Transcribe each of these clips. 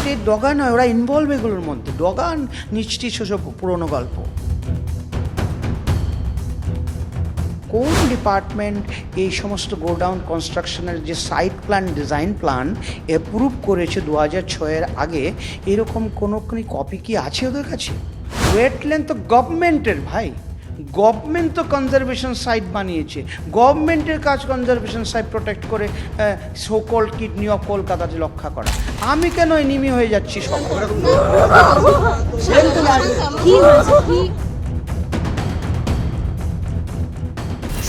এ ডগা নয়, ওরা ইনভলভ এগুলোর মধ্যে, ডগা নিশ্চিত সব পুরনো গল্প। কোন ডিপার্টমেন্ট এই সমস্ত গোডাউন কনস্ট্রাকশনের যে site plan, design plan approve করেছে 2006-এর আগে, এরকম কোনো কপি কি আছে ওদের কাছে? ওয়েটল্যান্ড তো গভর্নমেন্টের ভাই, গভর্নমেন্ট তো কনজারভেশন সাইট বানিয়েছে, গভর্নমেন্টের কাজ কনজারভেশন সাইট প্রোটেক্ট করে সোকল কিডনি অফ কলকাতাতে রক্ষা করা। আমি কেন এনিমি হয়ে যাচ্ছি সব?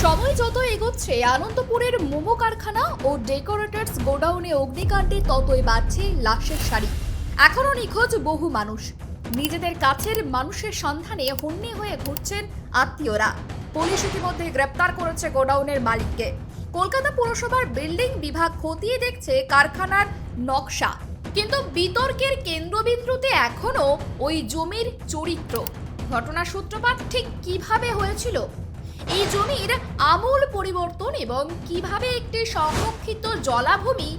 সময় যত এগোচ্ছে আনন্দপুরের মোমো কারখানা ও ডেকোরেটরস গোডাউনে অগ্নিকাণ্ডে ততই বাড়ছে লাশের সারি। এখনো নিখোঁজ বহু মানুষ। নিজেদের কাছের মানুষের সন্ধানে হন্যে হয়ে ঘুরছেন আত্মীয়রা। পুলিশ ইতিমধ্যে গ্রেপ্তার করেছে গোডাউনের মালিককে। কলকাতা পুরসভার বিল্ডিং বিভাগ খতিয়ে দেখছে কারখানার নকশা, কিন্তু বিতর্কের কেন্দ্রবিন্দুতে এখনো ওই জমির চরিত্র। ঘটনার সূত্রপাত ঠিক কিভাবে হয়েছিল, এই জমির আমূল পরিবর্তন এবং কিভাবে একটি সংরক্ষিত জলাভূমি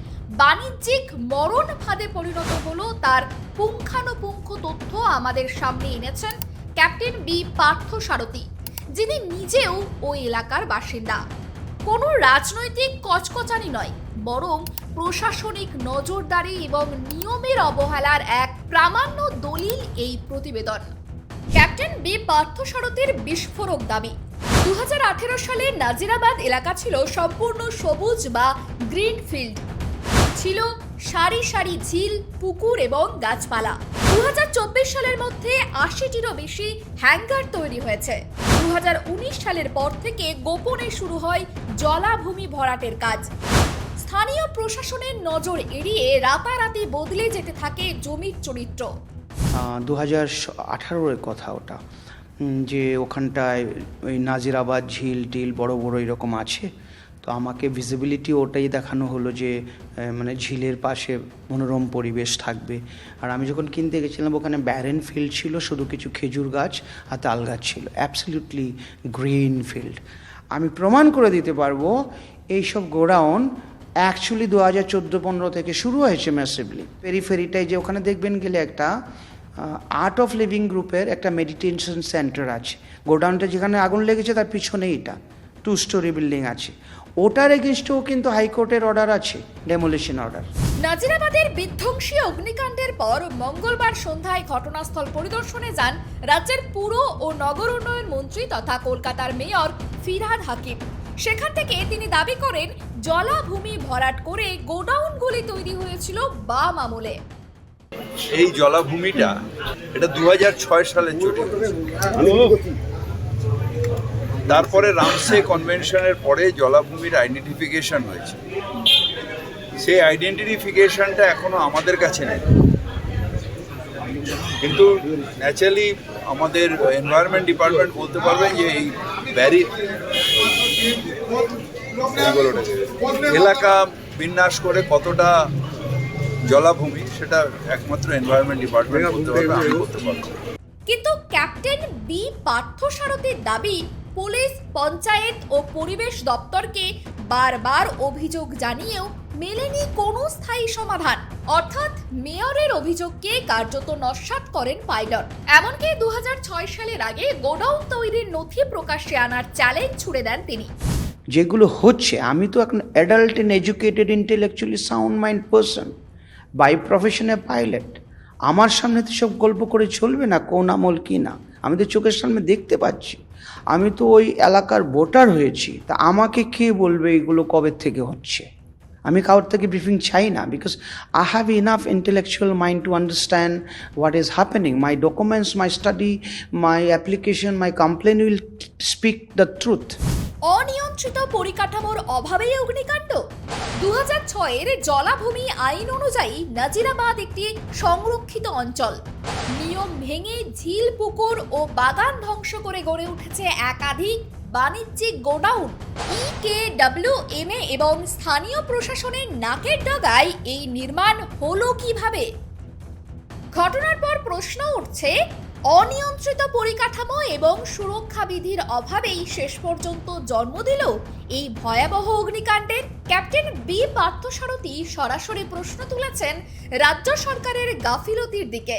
বাণিজ্যিক মরণ ফাঁদে পরিণত হলো তার পুঙ্খানুপুঙ্খ তথ্য আমাদের সামনে এনেছেন ক্যাপ্টেন বি পার্থসারথী, যিনি নিজেও ওই এলাকার বাসিন্দা। কোনো রাজনৈতিক কচকচানি নয়, বরং প্রশাসনিক নজরদারি এবং নিয়মের অবহেলার এক প্রামাণ্য দলিল এই প্রতিবেদন। ক্যাপ্টেন বি পার্থসারথীর বিস্ফোরক দাবি, 2018 সালে নাজিরাবাদ এলাকা ছিল সম্পূর্ণ সবুজ বা গ্রিন ফিল্ড। ছিল সারি সারি ঝিল, পুকুর এবং গাছপালা। 2024 সালের মধ্যে 80টিরও বেশি হ্যাঙ্গার তৈরি হয়েছে। 2019 সালের পর থেকে গোপনে শুরু হয় জলাভূমি ভরাটের কাজ। স্থানীয় প্রশাসনের নজর এড়িয়ে রাতারাতি বদলে যেতে থাকে জমির চরিত্র। 2018-এর কথা ওটা, যে ওখানটায় ওই নাজিরাবাদ ঝিল টিল বড় বড় এরকম আছে। তো আমাকে ভিজিবিলিটি ওটাই দেখানো হলো যে মানে ঝিলের পাশে মনোরম পরিবেশ থাকবে। আর আমি যখন কিনতে গেছিলাম ওখানে ব্যারেন ফিল্ড ছিল, শুধু কিছু খেজুর গাছ আর তাল গাছ ছিল, অ্যাবসলিউটলি গ্রিন ফিল্ড। আমি প্রমাণ করে দিতে পারবো এইসব গোডাউন অ্যাকচুয়ালি 2014-15 থেকে শুরু হয়েছে ম্যাসিভলি। পেরিফেরিটাই যে ওখানে দেখবেন গেলে একটা আর্ট অফ লিভিং গ্রুপের একটা মেডিটেশন সেন্টার আছে। গোডাউনটা যেখানে আগুন লেগেছে তার পিছনে এটা 2 স্টোরি বিল্ডিং আছে, ওটার এগেনস্টেও কিন্তু হাইকোর্টের অর্ডার আছে, ডেমোলিশন অর্ডার। নাজিরাবাদের বিধ্বংসী অগ্নিকাণ্ডের পর মঙ্গলবার সন্ধ্যায় ঘটনাস্থল পরিদর্শনে যান রাজ্যের পুর ও নগর উন্নয়ন মন্ত্রী তথা কলকাতার মেয়র ফিরহাদ হাকিম। সেখান থেকে তিনি দাবি করেন জলাভূমি ভরাট করে গোডাউনগুলি তৈরি হয়েছিল বাম আমলে। এই জলাভূমিটা এটা 2006 সালে তৈরি হয়েছে। তারপরে রামসে কনভেনশনের পরে জলাভূমির আইডেন্টিফিকেশন হয়েছে। সেই আইডেন্টিফিকেশনটা এখনো আমাদের কাছে নেই, কিন্তু ন্যাচারালি আমাদের এনভায়রনমেন্ট ডিপার্টমেন্ট বলতে পারবেন যে এই এলাকা বিন্যাস করে কতটা জলাভূমি সেটা একমাত্র এনভায়রনমেন্ট ডিপার্টমেন্ট বলতে পারবে, আমি বলতে পারবো। কিন্তু ক্যাপ্টেন বি পার্থসারথীর দাবি, পুলিশ, পঞ্চায়েত ও পরিবেশ দপ্তরকে বারবার অভিযোগ জানিয়েও মেলেনি কোনো স্থায়ী সমাধান। অর্থাৎ মেয়রের অভিযোগকে কার্যত নস্যাৎ করেন পাইলট। এমনকি 2006 সালের আগে গোডাউন তৈরির নথি প্রকাশ্যে আনার চ্যালেঞ্জ ছুড়ে দেন তিনি। যেগুলো হচ্ছে, আমি তো এখন adult and educated intellectually sound mind person, by প্রফেশনে পাইলট। আমার সামনে তো সব গল্প করে চলবে না, কোন আমল কি না, আমি তো চোখের সামনে দেখতে পাচ্ছি। আমি তো ওই এলাকার ভোটার হয়েছি, তা আমাকে কে বলবে এগুলো কবে থেকে হচ্ছে? আমি কারোর থেকে ব্রিফিং চাই না, because I have enough intellectual mind to understand what is happening. My documents, my study, my application, my complain will speak the truth. অনিয়ন্ত্রিত পরিকাঠামোর অভাবেই অগ্নিকাণ্ড। 2006-এর জলাভূমি আইন অনুযায়ী নাজিরাবাদ একটি সংরক্ষিত অঞ্চল। নিয়ম ভেঙে ঝিল, পুকুর ও বাগান ধ্বংস করে গড়ে উঠেছে একাধিক বাণিজ্যিক গোডাউন। EKWMA এবং স্থানীয় প্রশাসনের নাকের ডগায় এই নির্মাণ হলো কিভাবে? ঘটনার পর প্রশ্ন উঠছে, অনিয়ন্ত্রিত পরিকাঠামো এবং সুরক্ষা বিধির অভাবেই শেষ পর্যন্ত জন্ম দিল এই ভয়াবহ অগ্নিকাণ্ডের। ক্যাপ্টেন বি পার্থসারথী সরাসরি প্রশ্ন তুলেছেন রাজ্য সরকারের গাফিলতির দিকে।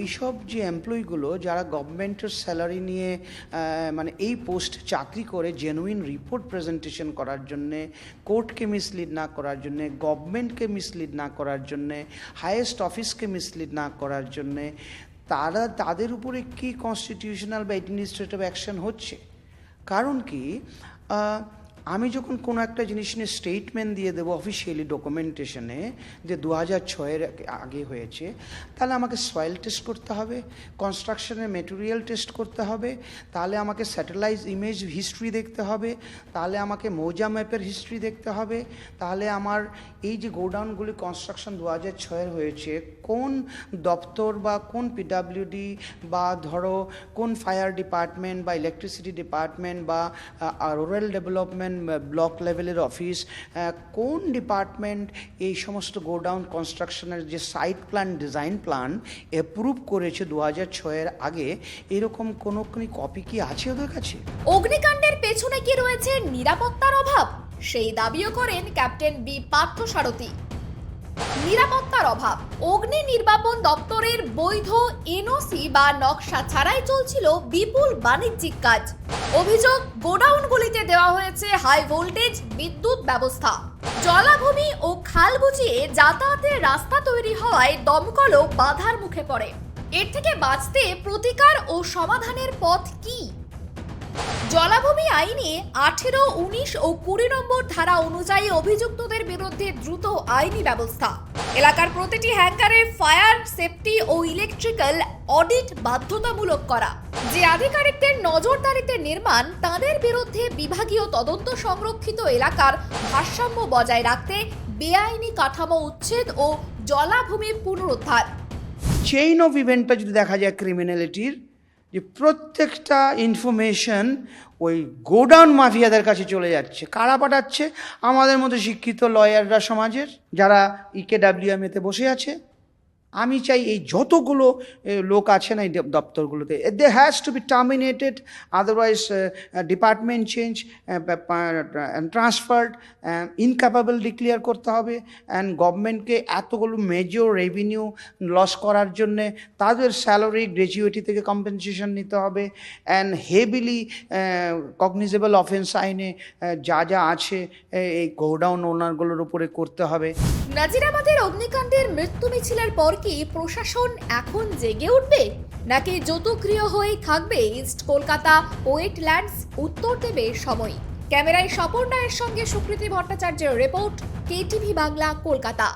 এইসব যে এমপ্লয়িগুলো যারা গভর্নমেন্টের স্যালারি নিয়ে মানে এই পোস্ট চাকরি করে জেনুইন রিপোর্ট প্রেজেন্টেশন করার জন্যে, কোর্টকে মিসলিড না করার জন্যে, গভর্নমেন্টকে মিসলিড না করার জন্যে, হাইয়েস্ট অফিসকে মিসলিড না করার জন্যে, তাদের উপরে কি কনস্টিটিউশনাল বা অ্যাডমিনিস্ট্রেটিভ অ্যাকশন হচ্ছে? কারণ কি, আমি যখন কোনো একটা জিনিস নিয়ে স্টেটমেন্ট দিয়ে দেবো অফিসিয়ালি ডকুমেন্টেশনে যে 2006-এর আগে হয়েছে, তাহলে আমাকে সয়েল টেস্ট করতে হবে, কনস্ট্রাকশনের মেটেরিয়াল টেস্ট করতে হবে, তাহলে আমাকে স্যাটেলাইট ইমেজ হিস্ট্রি দেখতে হবে, তাহলে আমাকে মৌজা ম্যাপের হিস্ট্রি দেখতে হবে, তাহলে আমার এই যে গোডাউনগুলি কনস্ট্রাকশন 2006-এর হয়েছে কোন দপ্তর বা কোন পিডাব্লিউডি বা ধরো কোন ফায়ার ডিপার্টমেন্ট বা ইলেকট্রিসিটি ডিপার্টমেন্ট বা রুরাল ডেভেলপমেন্ট ব্লক লেভেলের অফিস, কোন ডিপার্টমেন্ট এই সমস্ত গোডাউন কনস্ট্রাকশনের যে site plan, design plan approve করেছে 2006-এর আগে, এরকম কোনো কপি কি আছে ওদের কাছে? অগ্নিকাণ্ডের পেছনে কি রয়েছে নিরাপত্তার অভাব? সেই দাবিও করেন ক্যাপ্টেন বি পার্থসারথী। নিরাপত্তার অভাব। অগ্নি নির্বাপন দপ্তরের বৈধ এনওসি বা নকশা ছাড়াই চলছিল বিপুল বাণিজ্যিক কাজ। অভিযোগ, গোডাউনগুলিতে দেওয়া হয়েছে হাই ভোল্টেজ বিদ্যুৎ ব্যবস্থা। জলাভূমি ও খাল বুঝিয়ে যাতায়াতের রাস্তা তৈরি হওয়ায় দমকলও বাধার মুখে পড়ে। এর থেকে বাঁচতে প্রতিকার ও সমাধানের পথ কি? জলাভূমি আইনে 18, 19 ও 20 নম্বর ধারা অনুযায়ী অভিযুক্তদের বিরুদ্ধে দ্রুত আইনি ব্যবস্থা। এলাকার প্রতিটি হ্যাঙ্গারের ফায়ার সেফটি ও ইলেকট্রিক্যাল অডিট বাধ্যতামূলক করা। যে আধিকারিকদের নজরদারিতে নির্মাণ, তাদের বিরুদ্ধে বিভাগীয় তদন্ত, সংরক্ষিত এলাকার ভারসাম্য বজায় রাখতে বেআইনি কাঠামো উচ্ছেদ ও জলাভূমি পুনরুদ্ধার। চেইন অফ ইভেন্টটা যদি দেখা যায় ক্রিমিনালিটির, যে প্রত্যেকটা ইনফরমেশন ওই গোডাউন মাফিয়াদের কাছে চলে যাচ্ছে। কারা পাঠাচ্ছে? আমাদের মতো শিক্ষিত লয়াররা সমাজের, যারা ইকেডাব্লিউএমএতে বসে আছে। আমি চাই এই যতগুলো লোক আছে না এই দপ্তরগুলোতে, they has to be terminated, otherwise department change, transferred, incapable declare করতে হবে। অ্যান্ড গভর্নমেন্টকে এতগুলো মেজর রেভিনিউ লস করার জন্যে তাদের স্যালারি, গ্র্যাচুইটি থেকে কম্পেনসেশন নিতে হবে। অ্যান্ড হেভিলি কগনিজেবল অফেন্স আইনে যা যা আছে এই গোডাউন ওনারগুলোর উপরে করতে হবে। নাজিরাবাদের অগ্নিকাণ্ডের মৃত্যু মিছিলের পর কি প্রশাসন এখন জেগে উঠবে, নাকি যৌতুকক্রিয় হয়ে থাকবে ইস্ট কলকাতা ওয়েটল্যান্ডস? উত্তর দেবে সময়। ক্যামেরায় স্বপন রায়ের সঙ্গে সুকৃতি ভট্টাচার্যের রিপোর্ট, কেটিভি বাংলা, কলকাতা।